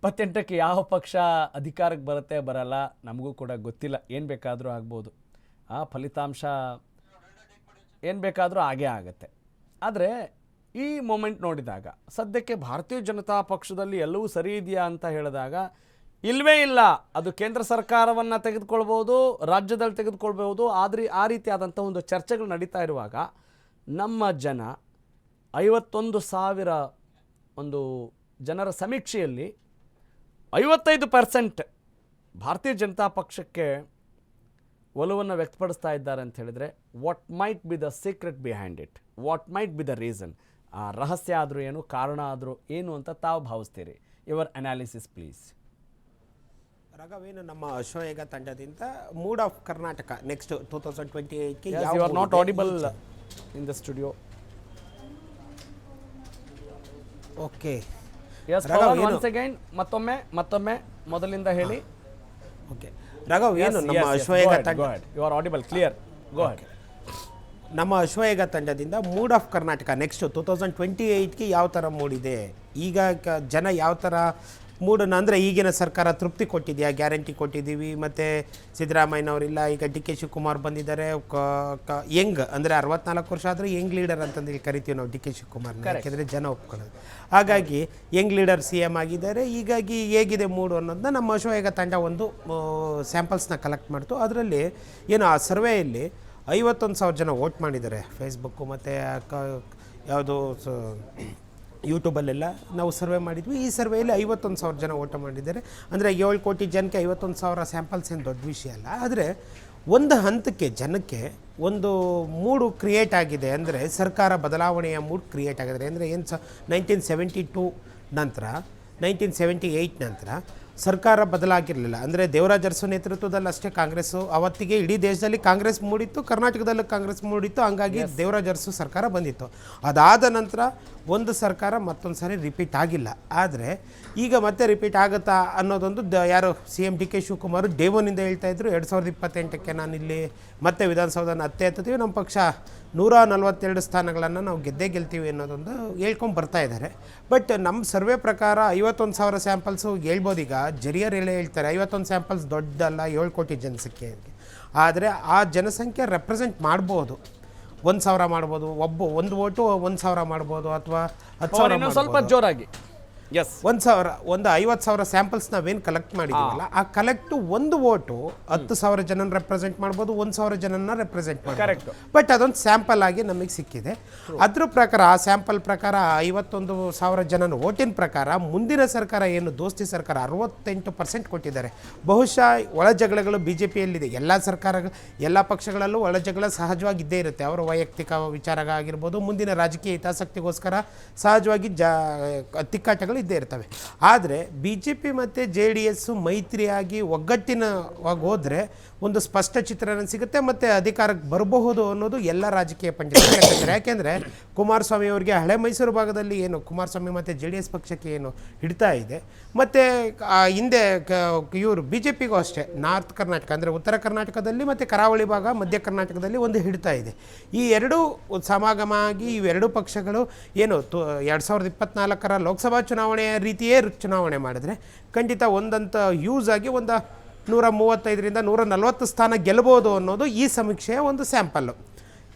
28ಕ್ಕೆ ಯಾವ ಪಕ್ಷ ಅಧಿಕಾರಕ್ಕೆ ಬರುತ್ತೆ ಬರಲ್ಲ ನಮಗೂ ಕೂಡ ಗೊತ್ತಿಲ್ಲ. ಏನು ಬೇಕಾದರೂ ಆಗ್ಬೋದು. ಆ ಫಲಿತಾಂಶ ಏನು ಬೇಕಾದರೂ ಆಗೇ ಆಗುತ್ತೆ. ಆದರೆ ಈ ಮೊಮೆಂಟ್ ನೋಡಿದಾಗ ಸದ್ಯಕ್ಕೆ ಭಾರತೀಯ ಜನತಾ ಪಕ್ಷದಲ್ಲಿ ಎಲ್ಲವೂ ಸರಿ ಇದೆಯಾ ಅಂತ ಹೇಳಿದಾಗ ಇಲ್ಲವೇ ಇಲ್ಲ. ಅದು ಕೇಂದ್ರ ಸರ್ಕಾರವನ್ನು ತೆಗೆದುಕೊಳ್ಬೋದು, ರಾಜ್ಯದಲ್ಲಿ ತೆಗೆದುಕೊಳ್ಬೋದು. ಆದರೆ ಆ ರೀತಿಯಾದಂಥ ಒಂದು ಚರ್ಚೆಗಳು ನಡೀತಾ ಇರುವಾಗ ನಮ್ಮ ಜನ 51,000 ಒಂದು ಜನರ ಸಮೀಕ್ಷೆಯಲ್ಲಿ 55% ಭಾರತೀಯ ಜನತಾ ಪಕ್ಷಕ್ಕೆ ಒಲವನ್ನು ವ್ಯಕ್ತಪಡಿಸ್ತಾ ಇದ್ದಾರೆ ಅಂತ ಹೇಳಿದರೆ what might be the secret behind it, what might be the reason, ಆ ರಹಸ್ಯ ಆದರೂ ಏನು, ಕಾರಣ ಆದರೂ ಏನು ಅಂತ ತಾವು ಭಾವಿಸ್ತೀರಿ? Your analysis please. ರಾಘವೇನು, ನಮ್ಮ ಅಶ್ವವೇಗ ತಂಡದಿಂದ ಮೂಡ್ ಆಫ್ ಕರ್ನಾಟಕ ನೆಕ್ಸ್ಟ್ 2028ಗೆ you are not audible in the studio. Okay yes once again ಮತ್ತೊಮ್ಮೆ ಮೊದಲಿಂದ ಹೇಳಿ. ಓಕೆ ರಾಘವ್, ಏನು ನಮ್ಮ ಅಶ್ವವೇಗ ತಂಡ, you are audible, clear, go ahead. ನಮ್ಮ ಅಶ್ವವೇಗ ತಂಡದಿಂದ ಮೂಡ್ ಆಫ್ ಕರ್ನಾಟಕ ನೆಕ್ಸ್ಟ್ 2028ಗೆ ಯಾವ ಥರ ಮೂಡಿದೆ, ಈಗ ಜನ ಯಾವ ಥರ ಮೂಡನ್ನು, ಅಂದರೆ ಈಗಿನ ಸರ್ಕಾರ ತೃಪ್ತಿ ಕೊಟ್ಟಿದೆಯಾ, ಗ್ಯಾರಂಟಿ ಕೊಟ್ಟಿದ್ದೀವಿ, ಮತ್ತು ಸಿದ್ದರಾಮಯ್ಯನವರಿಲ್ಲ, ಈಗ ಡಿ ಕೆ ಶಿವಕುಮಾರ್ ಬಂದಿದ್ದಾರೆ, ಯಂಗ್ ಅಂದರೆ 64 ವರ್ಷ ಆದರೆ ಯಂಗ್ ಲೀಡರ್ ಅಂತಂದೇಳಿ ಕರಿತೀವಿ ನಾವು ಡಿ ಕೆ ಶಿವಕುಮಾರ್ನ, ಯಾಕೆಂದರೆ ಜನ ಒಪ್ಕೊಳ್ಳೋದು. ಹಾಗಾಗಿ ಯಂಗ್ ಲೀಡರ್ CM ಆಗಿದ್ದಾರೆ. ಹೀಗಾಗಿ ಹೇಗಿದೆ ಮೂಡು ಅನ್ನೋದನ್ನ ನಮ್ಮ ಅಶ್ವವೇಗ ತಂಡ ಒಂದು ಸ್ಯಾಂಪಲ್ಸ್ನ ಕಲೆಕ್ಟ್ ಮಾಡ್ತು. ಅದರಲ್ಲಿ ಏನು ಆ ಸರ್ವೆಯಲ್ಲಿ 51,000 ಜನ ವೋಟ್ ಮಾಡಿದ್ದಾರೆ. ಫೇಸ್ಬುಕ್ಕು ಮತ್ತು ಯಾವುದು ಯೂಟ್ಯೂಬಲ್ಲೆಲ್ಲ ನಾವು ಸರ್ವೆ ಮಾಡಿದ್ವಿ. ಈ ಸರ್ವೆಯಲ್ಲಿ 51,000 ಜನ ವೋಟ್ ಮಾಡಿದ್ದಾರೆ. ಅಂದರೆ 7 ಕೋಟಿ ಜನಕ್ಕೆ 51,000 ಸ್ಯಾಂಪಲ್ಸ್ ಏನು ದೊಡ್ಡ ವಿಷಯ ಅಲ್ಲ. ಆದರೆ ಒಂದು ಹಂತಕ್ಕೆ ಜನಕ್ಕೆ ಒಂದು ಮೂಡು ಕ್ರಿಯೇಟ್ ಆಗಿದೆ, ಅಂದರೆ ಸರ್ಕಾರ ಬದಲಾವಣೆಯ ಮೂಡ್ ಕ್ರಿಯೇಟ್ ಆಗಿದೆ. ಅಂದರೆ ಏನು 1972 ನಂತರ 1978 ನಂತರ ಸರ್ಕಾರ ಬದಲಾಗಿರಲಿಲ್ಲ. ಅಂದರೆ ದೇವರಾಜ ಅರಸು ನೇತೃತ್ವದಲ್ಲಿ ಅಷ್ಟೇ ಕಾಂಗ್ರೆಸ್ಸು, ಅವತ್ತಿಗೆ ಇಡೀ ದೇಶದಲ್ಲಿ ಕಾಂಗ್ರೆಸ್ ಮೂಡಿತ್ತು, ಕರ್ನಾಟಕದಲ್ಲೂ ಕಾಂಗ್ರೆಸ್ ಮೂಡಿತ್ತು. ಹಂಗಾಗಿ ದೇವರಾಜ ಅರಸು ಸರ್ಕಾರ ಬಂದಿತ್ತು. ಅದಾದ ನಂತರ ಒಂದು ಸರ್ಕಾರ ಮತ್ತೊಂದು ಸಾರಿ ರಿಪೀಟ್ ಆಗಿಲ್ಲ. ಆದರೆ ಈಗ ಮತ್ತೆ ರಿಪೀಟ್ ಆಗುತ್ತಾ ಅನ್ನೋದೊಂದು ಯಾರು CM D K Shivakumar day ಒನ್ನಿಂದ ಹೇಳ್ತಾ ಇದ್ರು. 2028ಕ್ಕೆ ನಾನಿಲ್ಲಿ ಮತ್ತೆ ವಿಧಾನಸೌಧನ ಹತ್ತೀವಿ, ನಮ್ಮ ಪಕ್ಷ 142 ಸ್ಥಾನಗಳನ್ನು ನಾವು ಗೆಲ್ತೀವಿ ಅನ್ನೋದೊಂದು ಹೇಳ್ಕೊಂಡು ಬರ್ತಾ ಇದ್ದಾರೆ. ಬಟ್ ನಮ್ಮ ಸರ್ವೆ ಪ್ರಕಾರ 51,000 ಸ್ಯಾಂಪಲ್ಸು ಹೇಳ್ಬೋದು. ಈಗ ಜರಿಯರೆಲ್ಲ ಹೇಳ್ತಾರೆ 51 ಸ್ಯಾಂಪಲ್ಸ್ ದೊಡ್ಡಲ್ಲ, 7 ಕೋಟಿ ಜನಸಂಖ್ಯೆಗೆ. ಆದರೆ ಆ ಜನಸಂಖ್ಯೆ ರೆಪ್ರೆಸೆಂಟ್ ಮಾಡ್ಬೋದು, 1,000 ಮಾಡ್ಬೋದು, ಒಂದು ವೋಟು 1,000 ಮಾಡ್ಬೋದು, ಅಥವಾ 10,000 ಸ್ವಲ್ಪ ಜೋರಾಗಿ. ಎಸ್, 1,000 ಒಂದು 50,000 ಸ್ಯಾಂಪಲ್ಸ್ ನಾವೇನು ಕಲೆಕ್ಟ್ ಮಾಡಿದ್ದೀವಲ್ಲ, ಆ ಕಲೆಕ್ಟ್ ಒಂದು ವೋಟು 10,000 ಜನನ ರೆಪ್ರೆಸೆಂಟ್ ಮಾಡ್ಬೋದು, 1,000 ಜನನ ರೆಪ್ರೆಸೆಂಟ್ ಮಾಡ್ಬೋದು. ಕರೆಕ್ಟ್. ಬಟ್ ಅದೊಂದು ಸ್ಯಾಂಪಲ್ ಆಗಿ ನಮಗೆ ಸಿಕ್ಕಿದೆ. ಅದ್ರ ಪ್ರಕಾರ, ಆ ಸ್ಯಾಂಪಲ್ ಪ್ರಕಾರ 51,000 ಜನನ ವೋಟಿನ ಪ್ರಕಾರ ಮುಂದಿನ ಸರ್ಕಾರ ಏನು ದೋಸ್ತಿ ಸರ್ಕಾರ 68% ಕೊಟ್ಟಿದ್ದಾರೆ. ಬಹುಶಃ ಒಳ ಜಗಳಗಳು BJPಯಲ್ಲಿದೆ. ಎಲ್ಲ ಪಕ್ಷಗಳಲ್ಲೂ ಒಳ ಜಗಳ ಸಹಜವಾಗಿ ಇದ್ದೇ ಇರುತ್ತೆ. ಅವರ ವೈಯಕ್ತಿಕ ವಿಚಾರಗಳಾಗಿರ್ಬೋದು, ಮುಂದಿನ ರಾಜಕೀಯ ಹಿತಾಸಕ್ತಿಗೋಸ್ಕರ ಸಹಜವಾಗಿ ತಿಕ್ಕಾಟಗಳು ಇದ್ದೇ ಇರ್ತವೆ. ಆದರೆ BJP ಮತ್ತು JDS ಮೈತ್ರಿಯಾಗಿ ಒಗ್ಗಟ್ಟಿನವಾಗಿ ಹೋದರೆ ಒಂದು ಸ್ಪಷ್ಟ ಚಿತ್ರಣ ಸಿಗುತ್ತೆ, ಮತ್ತು ಅಧಿಕಾರಕ್ಕೆ ಬರಬಹುದು ಅನ್ನೋದು ಎಲ್ಲ ರಾಜಕೀಯ ಪಂಡಿತರು ಹೇಳ್ತಾರೆ. ಯಾಕೆಂದರೆ ಕುಮಾರಸ್ವಾಮಿ ಅವರಿಗೆ ಹಳೆ ಮೈಸೂರು ಭಾಗದಲ್ಲಿ ಏನು ಕುಮಾರಸ್ವಾಮಿ ಮತ್ತು JDS ಪಕ್ಷಕ್ಕೆ ಏನು ಹಿಡ್ತಾ ಇದೆ, ಮತ್ತು ಹಿಂದೆ ಇವರು BJPಗೂ ಅಷ್ಟೇ ನಾರ್ತ್ ಕರ್ನಾಟಕ ಅಂದರೆ ಉತ್ತರ ಕರ್ನಾಟಕದಲ್ಲಿ ಮತ್ತು ಕರಾವಳಿ ಭಾಗ ಮಧ್ಯ ಕರ್ನಾಟಕದಲ್ಲಿ ಒಂದು ಹಿಡ್ತಾ ಇದೆ. ಈ ಎರಡೂ ಸಮಾಗಮ ಆಗಿ ಇವೆರಡು ಪಕ್ಷಗಳು ಏನು 2024 ಲೋಕಸಭಾ ಚುನಾವಣೆಯ ರೀತಿಯೇ ಚುನಾವಣೆ ಮಾಡಿದ್ರೆ ಖಂಡಿತ ಒಂದಂತ ಯೂಸ್ ಆಗಿ ಒಂದು 135ರಿಂದ 140 ಸ್ಥಾನ ಗೆಲ್ಲಬಹುದು ಅನ್ನೋದು ಈ ಸಮೀಕ್ಷೆಯ ಒಂದು ಸ್ಯಾಂಪಲ್.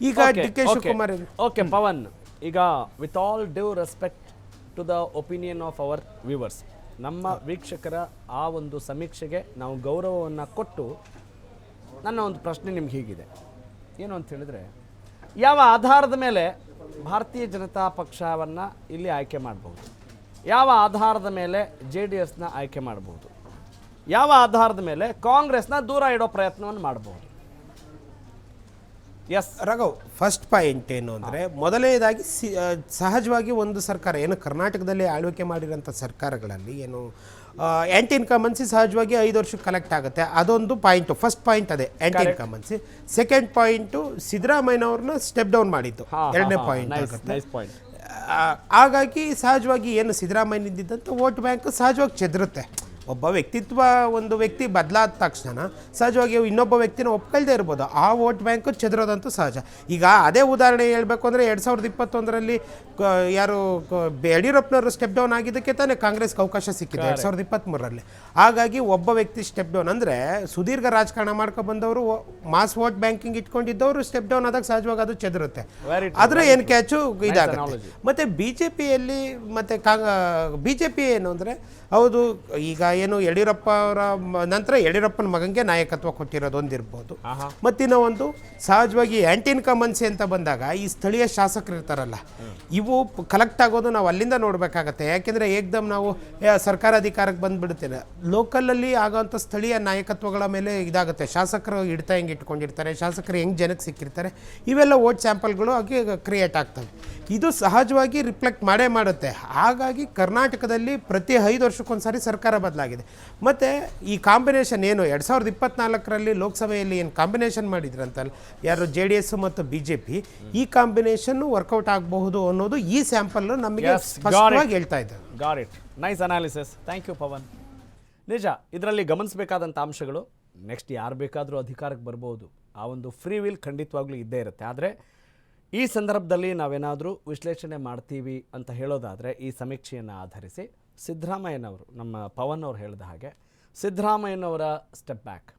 ಈಗ D K Shivakumar. Okay Pavan, ಈಗ with all due respect to the opinion of our viewers, ನಮ್ಮ ವೀಕ್ಷಕರ ಆ ಒಂದು ಸಮೀಕ್ಷೆಗೆ ನಾವು ಗೌರವವನ್ನು ಕೊಟ್ಟು ನನ್ನ ಒಂದು ಪ್ರಶ್ನೆ ನಿಮ್ಗೆ ಹೀಗಿದೆ, ಏನು ಅಂತ ಹೇಳಿದರೆ, ಯಾವ ಆಧಾರದ ಮೇಲೆ ಭಾರತೀಯ ಜನತಾ ಪಕ್ಷವನ್ನು ಇಲ್ಲಿ ಆಯ್ಕೆ ಮಾಡ್ಬೋದು, ಯಾವ ಆಧಾರದ ಮೇಲೆ JDSನ ಆಯ್ಕೆ ಮಾಡ್ಬೋದು, ಯಾವ ಆಧಾರದ ಮೇಲೆ ಕಾಂಗ್ರೆಸ್ನ ದೂರ ಇಡೋ ಪ್ರಯತ್ನವನ್ನು ಮಾಡ್ಬೋದು? ಎಸ್ ರಾಘವ್, ಫಸ್ಟ್ ಪಾಯಿಂಟ್ ಏನು ಅಂದರೆ, ಮೊದಲನೇದಾಗಿ ಸಹಜವಾಗಿ ಒಂದು ಸರ್ಕಾರ ಏನು ಕರ್ನಾಟಕದಲ್ಲಿ ಆಳ್ವಿಕೆ ಮಾಡಿರೋಂಥ ಸರ್ಕಾರಗಳಲ್ಲಿ ಏನು ಆ್ಯಂಟಿ ಇನ್ಕಮನ್ಸಿ ಸಹಜವಾಗಿ 5 ವರ್ಷಕ್ಕೆ ಕಲೆಕ್ಟ್ ಆಗುತ್ತೆ. ಅದೊಂದು ಪಾಯಿಂಟು, ಫಸ್ಟ್ ಪಾಯಿಂಟ್ ಅದೇ ಆ್ಯಂಟಿ ಇನ್ಕಮನ್ಸಿ. ಸೆಕೆಂಡ್ ಪಾಯಿಂಟು ಸಿದ್ದರಾಮಯ್ಯನವ್ರನ್ನ ಸ್ಟೆಪ್ ಡೌನ್ ಮಾಡಿದ್ದು, ಎರಡನೇ ಪಾಯಿಂಟ್ ಆಗುತ್ತೆ. ಹಾಗಾಗಿ ಸಹಜವಾಗಿ ಏನು ಸಿದ್ದರಾಮಯ್ಯನಿದ್ದಂಥ ವೋಟ್ ಬ್ಯಾಂಕ್ ಸಹಜವಾಗಿ ಚೆದರುತ್ತೆ. ಒಬ್ಬ ವ್ಯಕ್ತಿತ್ವ ಒಂದು ವ್ಯಕ್ತಿ ಬದಲಾದ ತಕ್ಷಣ ಸಹಜವಾಗಿ ಇನ್ನೊಬ್ಬ ವ್ಯಕ್ತಿನ ಒಪ್ಕೊಳ್ದೇ ಇರ್ಬೋದು, ಆ ವೋಟ್ ಬ್ಯಾಂಕು ಚೆದರೋದಂತೂ ಸಹಜ. ಈಗ ಅದೇ ಉದಾಹರಣೆ ಹೇಳಬೇಕು ಅಂದರೆ 2021ರಲ್ಲಿ ಯಾರು ಯಡಿಯೂರಪ್ಪನವರು ಸ್ಟೆಪ್ ಡೌನ್ ಆಗಿದ್ದಕ್ಕೆ ತಾನೇ ಕಾಂಗ್ರೆಸ್ಗೆ ಅವಕಾಶ ಸಿಕ್ಕಿದೆ 2023ರಲ್ಲಿ. ಹಾಗಾಗಿ ಒಬ್ಬ ವ್ಯಕ್ತಿ ಸ್ಟೆಪ್ ಡೌನ್ ಅಂದರೆ ಸುದೀರ್ಘ ರಾಜಕಾರಣ ಮಾಡ್ಕೊ ಬಂದವರು ಮಾಸ್ ವೋಟ್ ಬ್ಯಾಂಕಿಂಗ್ ಇಟ್ಕೊಂಡಿದ್ದವರು ಸ್ಟೆಪ್ ಡೌನ್ ಆದಾಗ ಸಹಜವಾಗಿ ಅದು ಚೆದರುತ್ತೆ. ಆದರೆ ಏನು ಕ್ಯಾಚು ಇದಾಗುತ್ತೆ. ಮತ್ತು ಬಿ ಜೆ ಪಿಯಲ್ಲಿ ಮತ್ತು ಬಿ ಜೆ ಪಿ ಏನು ಅಂದರೆ ಹೌದು, ಈಗ ಏನು ಯಡಿಯೂರಪ್ಪ ಅವರ ನಂತರ ಯಡಿಯೂರಪ್ಪನ ಮಗನಿಗೆ ನಾಯಕತ್ವ ಕೊಟ್ಟಿರೋದು ಒಂದಿರ್ಬೋದು. ಮತ್ತಿನ್ನ ಒಂದು ಸಹಜವಾಗಿ ಆ್ಯಂಟಿ ಇನ್ಕಮನ್ಸಿ ಅಂತ ಬಂದಾಗ ಈ ಸ್ಥಳೀಯ ಶಾಸಕರು ಇರ್ತಾರಲ್ಲ, ಇವು ಕಲೆಕ್ಟ್ ಆಗೋದು ನಾವು ಅಲ್ಲಿಂದ ನೋಡಬೇಕಾಗತ್ತೆ. ಯಾಕೆಂದರೆ ಏಕ್ದಮ್ ನಾವು ಸರ್ಕಾರ ಅಧಿಕಾರಕ್ಕೆ ಬಂದುಬಿಡ್ತೇನೆ, ಲೋಕಲಲ್ಲಿ ಆಗೋವಂಥ ಸ್ಥಳೀಯ ನಾಯಕತ್ವಗಳ ಮೇಲೆ ಇದಾಗುತ್ತೆ. ಶಾಸಕರು ಹಿಡ್ತಾ ಹೆಂಗೆ ಇಟ್ಕೊಂಡಿರ್ತಾರೆ, ಶಾಸಕರು ಹೆಂಗೆ ಜನಕ್ಕೆ ಸಿಕ್ಕಿರ್ತಾರೆ, ಇವೆಲ್ಲ ವೋಟ್ ಸ್ಯಾಂಪಲ್ಗಳು ಆಗಿ ಕ್ರಿಯೇಟ್ ಆಗ್ತವೆ. ಇದು ಸಹಜವಾಗಿ ರಿಫ್ಲೆಕ್ಟ್ ಮಾಡೇ ಮಾಡುತ್ತೆ. ಹಾಗಾಗಿ ಕರ್ನಾಟಕದಲ್ಲಿ ಪ್ರತಿ 5 ವರ್ಷಕ್ಕೊಂದ್ಸಾರಿ ಸರ್ಕಾರ ಬದಲಾಗಿದೆ. ಮತ್ತು ಈ ಕಾಂಬಿನೇಷನ್ ಏನು 2024ರಲ್ಲಿ ಲೋಕಸಭೆಯಲ್ಲಿ ಏನು ಕಾಂಬಿನೇಷನ್ ಮಾಡಿದ್ರಂತಲ್ಲ ಯಾರು JDS ಮತ್ತು BJP, ಈ ಕಾಂಬಿನೇಷನ್ನು ವರ್ಕೌಟ್ ಆಗಬಹುದು ಅನ್ನೋದು ಈ ಸ್ಯಾಂಪಲ್ಲು ನಮಗೆ ಸ್ಪಷ್ಟವಾಗಿ ಹೇಳ್ತಾ ಇದೆ. Got it. Nice analysis. Thank you Pavan. ನಿಜ, ಇದರಲ್ಲಿ ಗಮನಿಸಬೇಕಾದಂಥ ಅಂಶಗಳು, ನೆಕ್ಸ್ಟ್ ಯಾರು ಬೇಕಾದರೂ ಅಧಿಕಾರಕ್ಕೆ ಬರ್ಬೋದು, ಆ ಒಂದು ಫ್ರೀ ವಿಲ್ ಖಂಡಿತವಾಗ್ಲೂ ಇದ್ದೇ ಇರುತ್ತೆ. ಆದರೆ ಈ ಸಂದರ್ಭದಲ್ಲಿ ನಾವೇನಾದರೂ ವಿಶ್ಲೇಷಣೆ ಮಾಡ್ತೀವಿ ಅಂತ ಹೇಳೋದಾದರೆ ಈ ಸಮೀಕ್ಷೆಯನ್ನು ಆಧರಿಸಿ ಸಿದ್ದರಾಮಯ್ಯನವರು, ನಮ್ಮ ಪವನ್ ಅವರು ಹೇಳಿದ ಹಾಗೆ ಸಿದ್ದರಾಮಯ್ಯನವರ ಸ್ಟೆಪ್ ಬ್ಯಾಕ್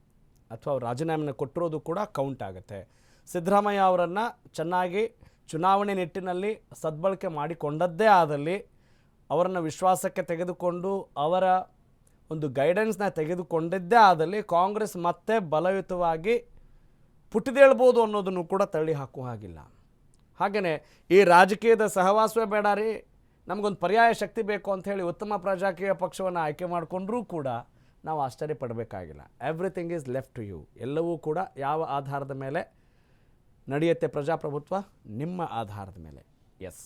ಅಥವಾ ಅವ್ರು ರಾಜೀನಾಮೆನ ಕೊಟ್ಟಿರೋದು ಕೂಡ ಕೌಂಟ್ ಆಗುತ್ತೆ. ಸಿದ್ದರಾಮಯ್ಯ ಅವರನ್ನು ಚೆನ್ನಾಗಿ ಚುನಾವಣೆ ನಿಟ್ಟಿನಲ್ಲಿ ಸದ್ಬಳಕೆ ಮಾಡಿಕೊಂಡದ್ದೇ ಆದಲ್ಲಿ, ಅವರನ್ನು ವಿಶ್ವಾಸಕ್ಕೆ ತೆಗೆದುಕೊಂಡು ಅವರ ಒಂದು ಗೈಡೆನ್ಸ್ನ ತೆಗೆದುಕೊಂಡಿದ್ದೇ ಆದಲ್ಲಿ ಕಾಂಗ್ರೆಸ್ ಮತ್ತೆ ಬಲಯುತವಾಗಿ ಪುಟಿದೇಳ್ಬೋದು ಅನ್ನೋದನ್ನು ಕೂಡ ತಳ್ಳಿ ಹಾಕುವ ಹಾಗಿಲ್ಲ. ಹಾಗೆಯೇ ಈ ರಾಜಕೀಯದ ಸಹವಾಸವೇ ಬೇಡ ರೀ, ನಮಗೊಂದು ಪರ್ಯಾಯ ಶಕ್ತಿ ಬೇಕು ಅಂಥೇಳಿ ಉತ್ತಮ ಪ್ರಜಾಕೀಯ ಪಕ್ಷವನ್ನು ಆಯ್ಕೆ ಮಾಡಿಕೊಂಡ್ರೂ ಕೂಡ ನಾವು ಆಶ್ಚರ್ಯ ಪಡಬೇಕಾಗಿಲ್ಲ. Everything is left to you. ಎಲ್ಲವೂ ಕೂಡ ಯಾವ ಆಧಾರದ ಮೇಲೆ ನಡೆಯುತ್ತೆ ಪ್ರಜಾಪ್ರಭುತ್ವ? ನಿಮ್ಮ ಆಧಾರದ ಮೇಲೆ. ಎಸ್,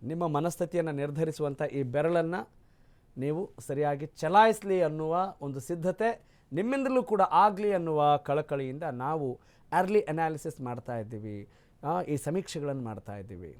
ನಿಮ್ಮ ಮನಸ್ಥಿತಿಯನ್ನು ನಿರ್ಧರಿಸುವಂಥ ಈ ಬೆರಳನ್ನು ನೀವು ಸರಿಯಾಗಿ ಚಲಾಯಿಸಲಿ ಅನ್ನುವ ಒಂದು ಸಿದ್ಧತೆ ನಿಮ್ಮಿಂದಲೂ ಕೂಡ ಆಗಲಿ ಅನ್ನುವ ಕಳಕಳಿಯಿಂದ ನಾವು ಅರ್ಲಿ ಅನಾಲಿಸಿಸ್ ಮಾಡ್ತಾ ಇದ್ದೀವಿ, ಈ ಸಮೀಕ್ಷೆಗಳನ್ನು ಮಾಡ್ತಾ ಇದ್ದೀವಿ.